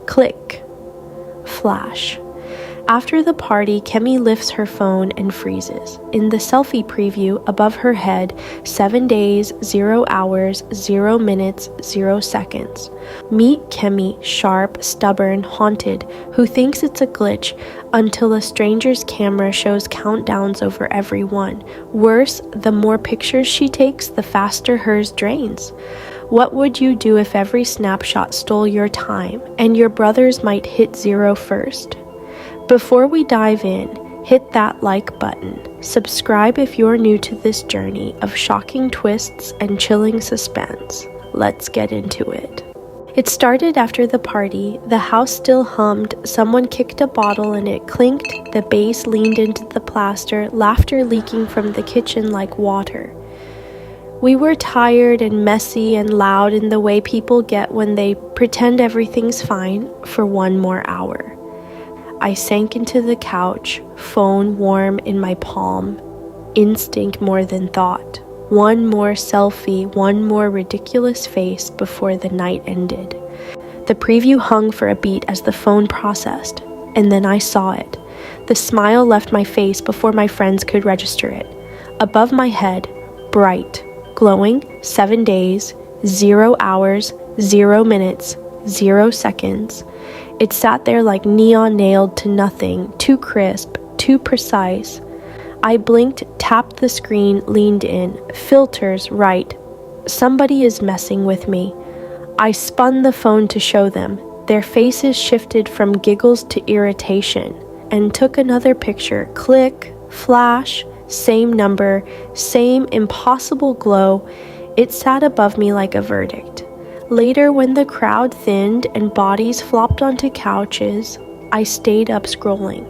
Click. Flash. After the party, Kemi lifts her phone and freezes. In the selfie preview above her head, 7 days, 0 hours, 0 minutes, 0 seconds. Meet Kemi, sharp, stubborn, haunted, who thinks it's a glitch until a stranger's camera shows countdowns over every one. Worse, the more pictures she takes, the faster hers drains. What would you do if every snapshot stole your time and your brothers might hit 0 first? Before we dive in, hit that like button. Subscribe if you're new to this journey of shocking twists and chilling suspense. Let's get into it. It started after the party. The house still hummed. Someone kicked a bottle and it clinked. The bass leaned into the plaster, laughter leaking from the kitchen like water. We were tired and messy and loud in the way people get when they pretend everything's fine for one more hour. I sank into the couch, phone warm in my palm, instinct more than thought. One more selfie, one more ridiculous face before the night ended. The preview hung for a beat as the phone processed, and then I saw it. The smile left my face before my friends could register it. Above my head, bright, glowing, 7 days, 0 hours, 0 minutes, 0 seconds. It sat there like neon nailed to nothing, too crisp, too precise. I blinked, tapped the screen, leaned in. Filters, right. Somebody is messing with me. I spun the phone to show them. Their faces shifted from giggles to irritation, and took another picture. Click, flash, same number, same impossible glow. It sat above me like a verdict. Later, when the crowd thinned and bodies flopped onto couches, I stayed up scrolling.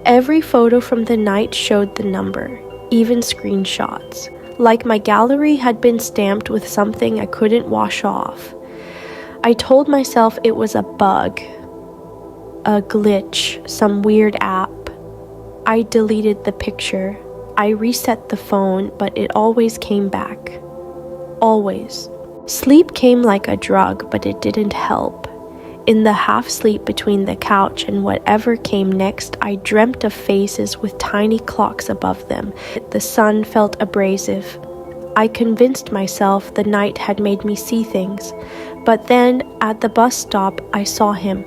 Every photo from the night showed the number, even screenshots, like my gallery had been stamped with something I couldn't wash off. I told myself it was a bug, a glitch, some weird app. I deleted the picture. I reset the phone, but it always came back. Always. Sleep came like a drug, but it didn't help. In the half-sleep between the couch and whatever came next, I dreamt of faces with tiny clocks above them. The sun felt abrasive. I convinced myself the night had made me see things. But then, at the bus stop, I saw him.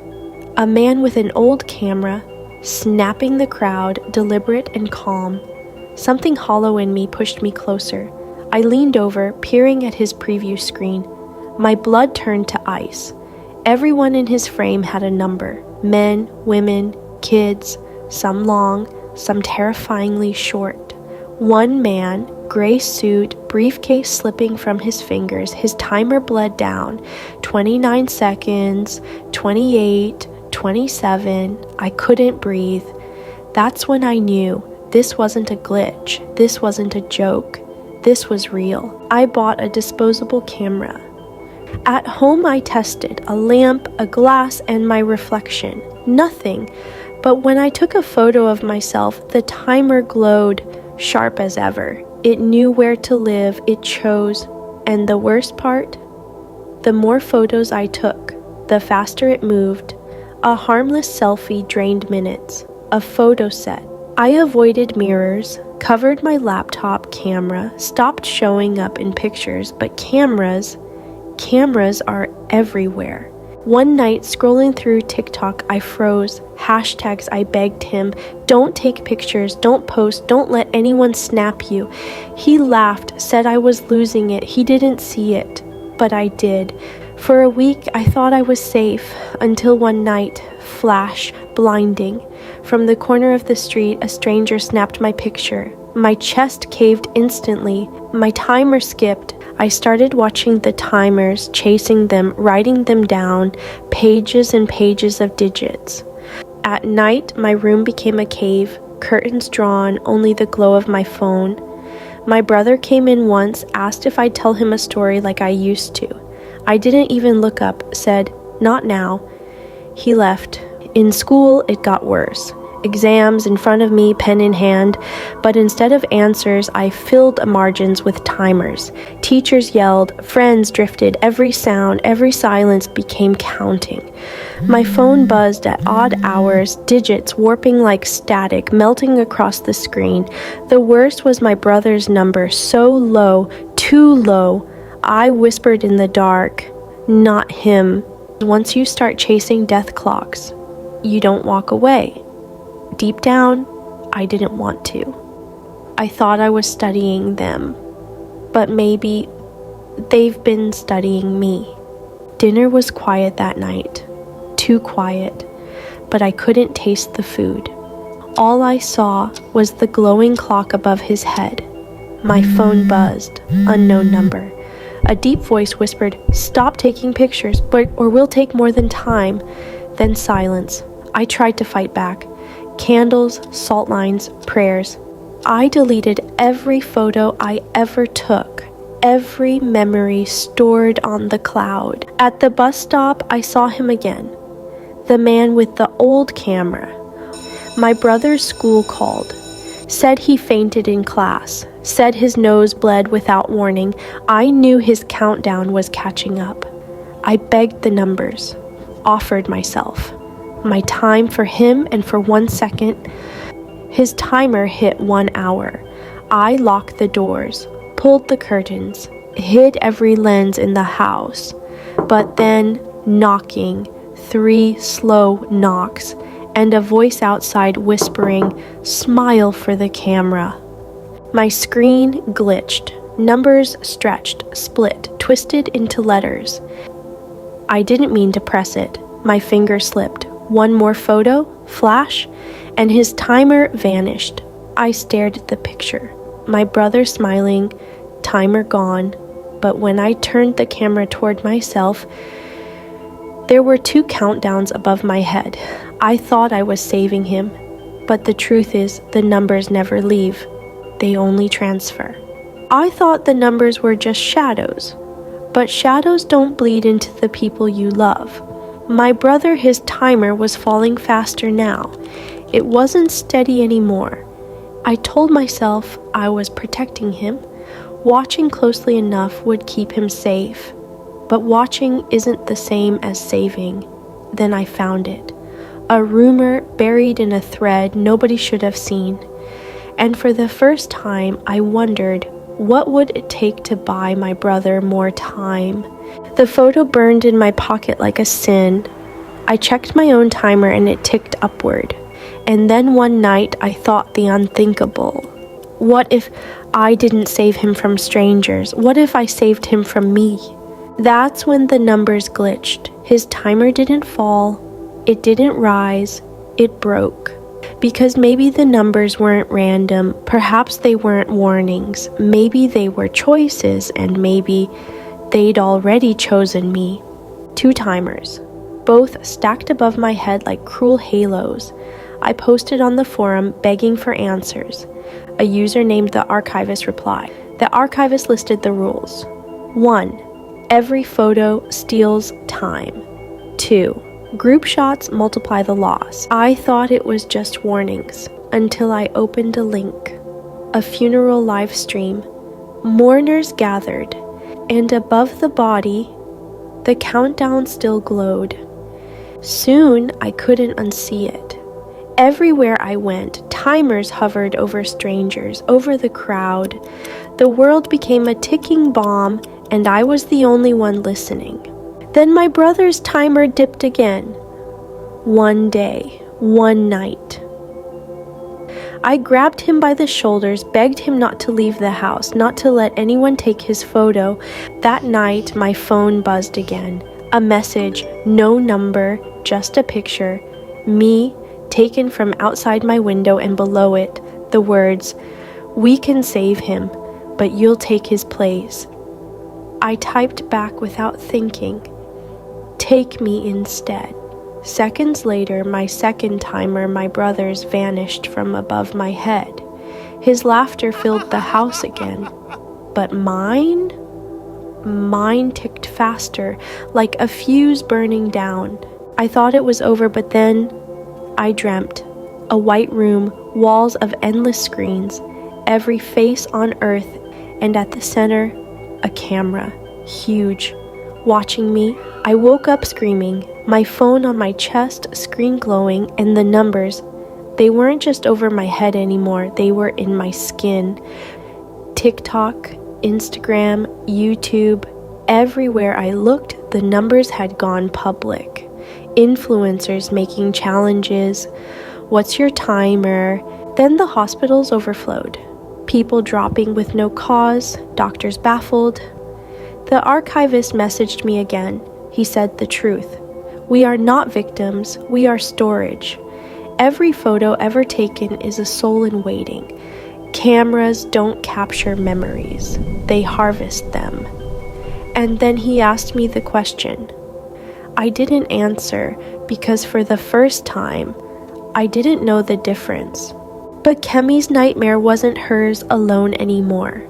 A man with an old camera, snapping the crowd, deliberate and calm. Something hollow in me pushed me closer. I leaned over, peering at his preview screen. My blood turned to ice. Everyone in his frame had a number. Men, women, kids, some long, some terrifyingly short. One man, gray suit, briefcase slipping from his fingers, his timer bled down. 29 seconds, 28, 27. I couldn't breathe. That's when I knew this wasn't a glitch. This wasn't a joke. This was real. I bought a disposable camera. At home I tested a lamp, a glass, and my reflection. Nothing. But when I took a photo of myself, the timer glowed, sharp as ever. It knew where to live, it chose. And the worst part? The more photos I took, the faster it moved. A harmless selfie drained minutes. A photo set. I avoided mirrors, covered my laptop camera, stopped showing up in pictures, but cameras are everywhere. One night, scrolling through TikTok, I froze. Hashtags I begged him, don't take pictures, don't post, don't let anyone snap you. He laughed, said I was losing it, he didn't see it. But I did. For a week, I thought I was safe, until one night, flash, blinding. From the corner of the street, a stranger snapped my picture. My chest caved instantly. My timer skipped. I started watching the timers, chasing them, writing them down, pages and pages of digits. At night, my room became a cave, curtains drawn, only the glow of my phone. My brother came in once, asked if I'd tell him a story like I used to. I didn't even look up, said, "Not now." He left. In school, it got worse. exams in front of me, pen in hand, but instead of answers, I filled margins with timers. Teachers yelled, friends drifted, every sound, every silence became counting. My phone buzzed at odd hours, digits warping like static, melting across the screen. The worst was my brother's number, so low, too low. I whispered in the dark, not him. Once you start chasing death clocks, you don't walk away. Deep down, I didn't want to. I thought I was studying them, but maybe they've been studying me. Dinner was quiet that night, too quiet, but I couldn't taste the food. All I saw was the glowing clock above his head. My phone buzzed, unknown number. A deep voice whispered, "Stop taking pictures, or we'll take more than time." Then silence. I tried to fight back. Candles, salt lines, prayers. I deleted every photo I ever took, every memory stored on the cloud. At the bus stop, I saw him again. The man with the old camera. My brother's school called. Said he fainted in class. Said his nose bled without warning. I knew his countdown was catching up. I begged the numbers. Offered myself. My time for him, and for 1 second, his timer hit 1 hour. I locked the doors, pulled the curtains, hid every lens in the house. But then, knocking, 3 slow knocks, and a voice outside whispering, "Smile for the camera." My screen glitched. Numbers stretched, split, twisted into letters. I didn't mean to press it. My finger slipped. One more photo, flash, and his timer vanished. I stared at the picture. My brother smiling, timer gone. But when I turned the camera toward myself, there were 2 countdowns above my head. I thought I was saving him, but the truth is the numbers never leave. They only transfer. I thought the numbers were just shadows, but shadows don't bleed into the people you love. My brother, his timer was falling faster now. It wasn't steady anymore. I told myself I was protecting him. Watching closely enough would keep him safe. But watching isn't the same as saving. Then I found it. A rumor buried in a thread nobody should have seen. And for the first time, I wondered, what would it take to buy my brother more time? The photo burned in my pocket like a sin. I checked my own timer and it ticked upward. And then one night I thought the unthinkable. What if I didn't save him from strangers? What if I saved him from me? That's when the numbers glitched. His timer didn't fall. It didn't rise. It broke. Because maybe the numbers weren't random. Perhaps they weren't warnings. Maybe they were choices, and maybe they'd already chosen me. 2 timers, both stacked above my head like cruel halos. I posted on the forum begging for answers. A user named the archivist replied. The archivist listed the rules. 1. Every photo steals time. 2. Group shots multiply the loss. I thought it was just warnings until I opened a link. A funeral live stream. Mourners gathered, and above the body, the countdown still glowed. Soon I couldn't unsee it. Everywhere I went, timers hovered over strangers, over the crowd. The world became a ticking bomb, and I was the only one listening. Then my brother's timer dipped again. 1 day, 1 night. I grabbed him by the shoulders, begged him not to leave the house, not to let anyone take his photo. That night, my phone buzzed again. A message, no number, just a picture. Me, taken from outside my window, and below it, the words, "We can save him, but you'll take his place." I typed back without thinking. Take me instead. Seconds later, my second timer, my brother's, vanished from above my head. His laughter filled the house again. But mine? Mine ticked faster, like a fuse burning down. I thought it was over, but then I dreamt. A white room, walls of endless screens, every face on earth, and at the center, a camera, huge, watching me. I woke up screaming, my phone on my chest, screen glowing, and the numbers. They weren't just over my head anymore, they were in my skin. TikTok, Instagram, YouTube, everywhere I looked, the numbers had gone public. Influencers making challenges. What's your timer? Then the hospitals overflowed. People dropping with no cause, doctors baffled. The archivist messaged me again. He said the truth. We are not victims, we are storage. Every photo ever taken is a soul in waiting. Cameras don't capture memories, they harvest them. And then he asked me the question. I didn't answer because for the first time, I didn't know the difference. But Kemi's nightmare wasn't hers alone anymore.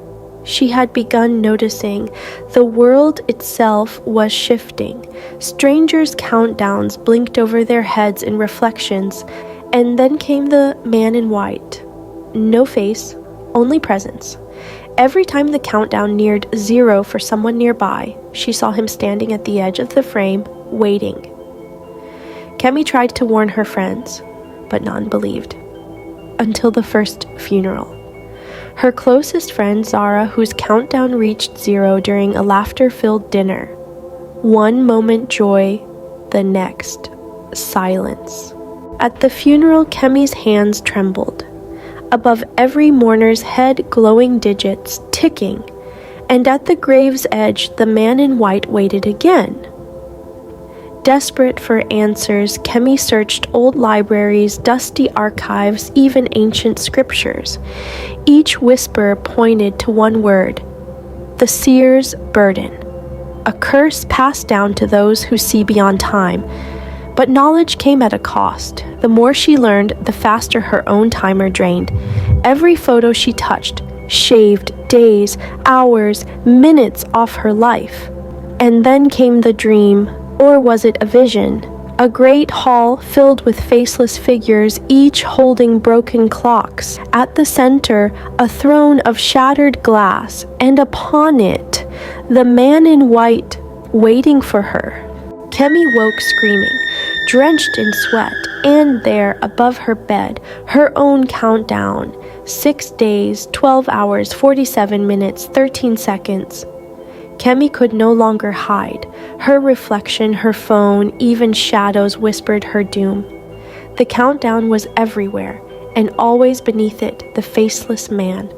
She had begun noticing the world itself was shifting. Strangers' countdowns blinked over their heads in reflections, and then came the man in white. No face, only presence. Every time the countdown neared 0 for someone nearby, she saw him standing at the edge of the frame, waiting. Kemi tried to warn her friends, but none believed. Until the first funeral. Her closest friend, Zara, whose countdown reached 0 during a laughter-filled dinner. One moment joy, the next, silence. At the funeral, Kemi's hands trembled. Above every mourner's head, glowing digits, ticking. And at the grave's edge, the man in white waited again. Desperate for answers, Kemi searched old libraries, dusty archives, even ancient scriptures. Each whisper pointed to one word: the seer's burden, a curse passed down to those who see beyond time. But knowledge came at a cost. The more she learned, the faster her own timer drained. Every photo she touched shaved days, hours, minutes off her life. And then came the dream. Or was it a vision? A great hall filled with faceless figures, each holding broken clocks. At the center, a throne of shattered glass, and upon it, the man in white waiting for her. Kemi woke screaming, drenched in sweat, and there, above her bed, her own countdown. 6 days, 12 hours, 47 minutes, 13 seconds. Kemi could no longer hide. Her reflection, her phone, even shadows whispered her doom. The countdown was everywhere, and always beneath it, the faceless man,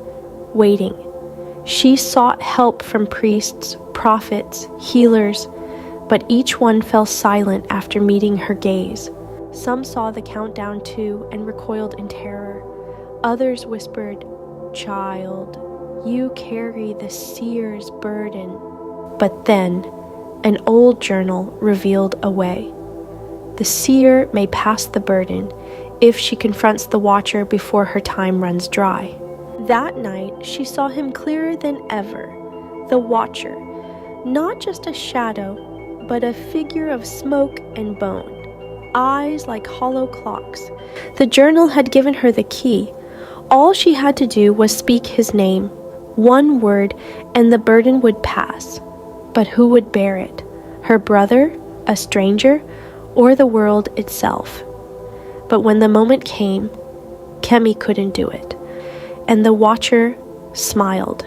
waiting. She sought help from priests, prophets, healers, but each one fell silent after meeting her gaze. Some saw the countdown too and recoiled in terror. Others whispered, "Child, you carry the seer's burden." But then, an old journal revealed a way. The seer may pass the burden if she confronts the watcher before her time runs dry. That night, she saw him clearer than ever. The watcher, not just a shadow, but a figure of smoke and bone. Eyes like hollow clocks. The journal had given her the key. All she had to do was speak his name, one word, and the burden would pass. But who would bear it? Her brother, a stranger, or the world itself? But when the moment came, Kemi couldn't do it. And the watcher smiled.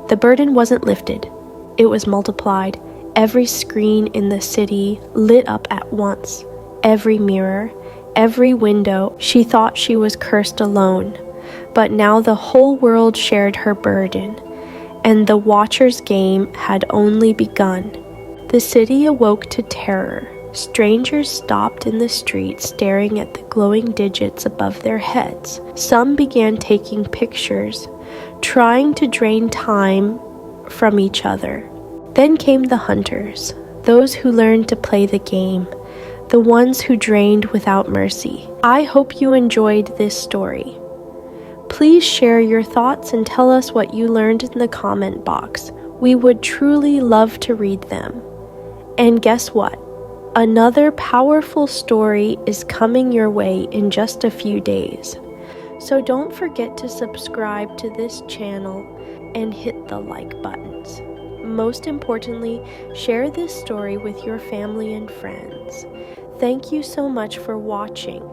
The burden wasn't lifted. It was multiplied. Every screen in the city lit up at once. Every mirror, every window. She thought she was cursed alone. But now the whole world shared her burden. And the watcher's game had only begun. The city awoke to terror. Strangers stopped in the street staring at the glowing digits above their heads. Some began taking pictures, trying to drain time from each other. Then came the hunters, those who learned to play the game, the ones who drained without mercy. I hope you enjoyed this story. Please share your thoughts and tell us what you learned in the comment box. We would truly love to read them. And guess what? Another powerful story is coming your way in just a few days. So don't forget to subscribe to this channel and hit the like buttons. Most importantly, share this story with your family and friends. Thank you so much for watching.